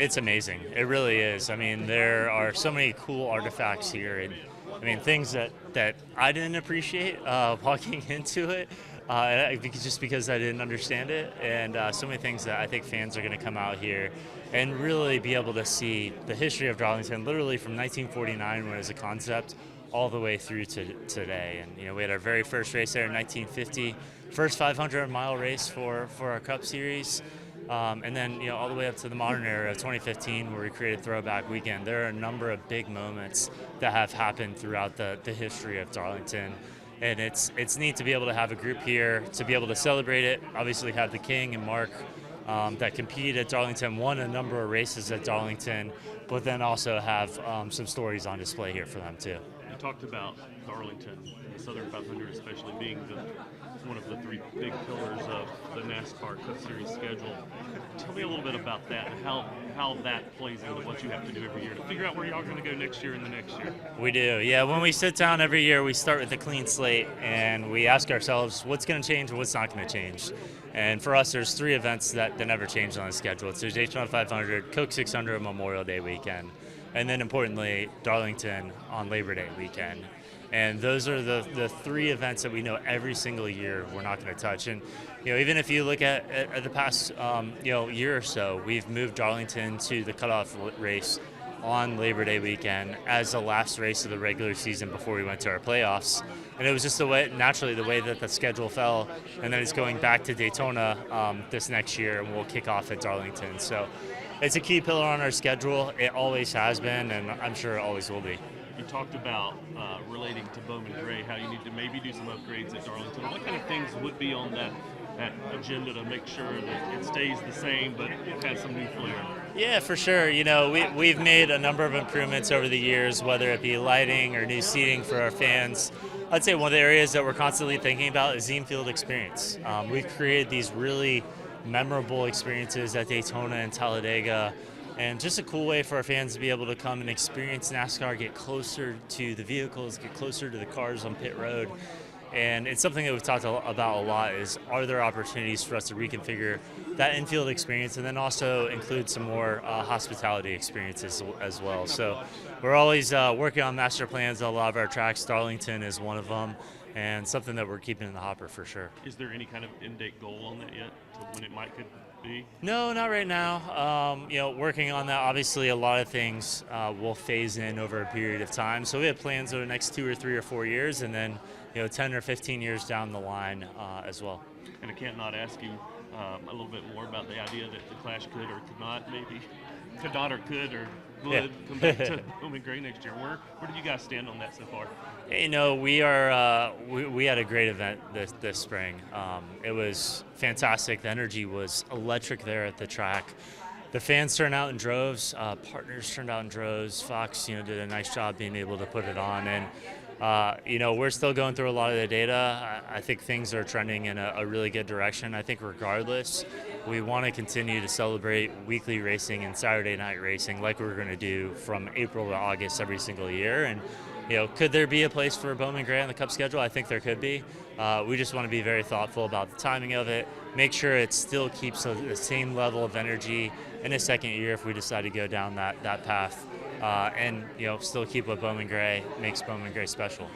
It's amazing. It really is. I mean, there are so many cool artifacts here, and I mean things that I didn't appreciate walking into it, just because I didn't understand it, and so many things that I think fans are going to come out here and really be able to see the history of Darlington, literally from 1949 when it was a concept, all the way through to today. And we had our very first race there in 1950, first 500-mile race for our Cup Series. And then, all the way up to the modern era of 2015, where we created Throwback Weekend. There are a number of big moments that have happened throughout the history of Darlington. And it's neat to be able to have a group here, to be able to celebrate it. Obviously have the King and Mark that competed at Darlington, won a number of races at Darlington, but then also have some stories on display here for them too. You talked about Darlington, the Southern 500 especially being one of the three big pillars of the NASCAR Cup Series schedule. Tell me a little bit about that and how that plays into what you have to do every year to figure out where y'all are going to go next year and the next year. We do, yeah. When we sit down every year, we start with a clean slate and we ask ourselves what's going to change and what's not going to change. And for us, there's three events that never change on the schedule. It's the Daytona 500, Coke 600 Memorial Day weekend, and then importantly, Darlington on Labor Day weekend. And those are the three events that we know every single year we're not going to touch. And even if you look at the past year or so, we've moved Darlington to the cutoff race on Labor Day weekend as the last race of the regular season before we went to our playoffs. And it was just naturally the way that the schedule fell. And then it's going back to Daytona this next year, and we'll kick off at Darlington. So it's a key pillar on our schedule. It always has been, and I'm sure it always will be. You talked about relating to Bowman Gray, how you need to maybe do some upgrades at Darlington. What kind of things would be on that agenda to make sure that it stays the same but it has some new flair? Yeah, for sure. We've made a number of improvements over the years, whether it be lighting or new seating for our fans. I'd say one of the areas that we're constantly thinking about is the infield experience. We've created these really memorable experiences at Daytona and Talladega, and just a cool way for our fans to be able to come and experience NASCAR, get closer to the vehicles, get closer to the cars on pit road. And it's something that we've talked about a lot is, are there opportunities for us to reconfigure that infield experience and then also include some more hospitality experiences as well. So we're always working on master plans on a lot of our tracks. Darlington is one of them, and something that we're keeping in the hopper for sure. Is there any kind of end date goal on that yet, to when it could be? No, not right now. Working on that. Obviously, a lot of things will phase in over a period of time. So we have plans over the next 2 or 3 or 4 years, and then 10 or 15 years down the line as well. And I can't not ask you a little bit more about the idea that the Clash could or could not, maybe could not or could or would come back to Bowman Gray next year. Where do you guys stand on that so far? We are we had a great event this spring. It was fantastic. The energy was electric there at the track. The fans turned out in droves. Partners turned out in droves. Fox, did a nice job being able to put it on. And we're still going through a lot of the data. I think things are trending in a really good direction. I think regardless, we want to continue to celebrate weekly racing and Saturday night racing like we're going to do from April to August every single year. And could there be a place for Bowman Gray on the Cup schedule? I think there could be. We just want to be very thoughtful about the timing of it, make sure it still keeps the same level of energy in a second year if we decide to go down that path, and still keep what Bowman Gray makes Bowman Gray special.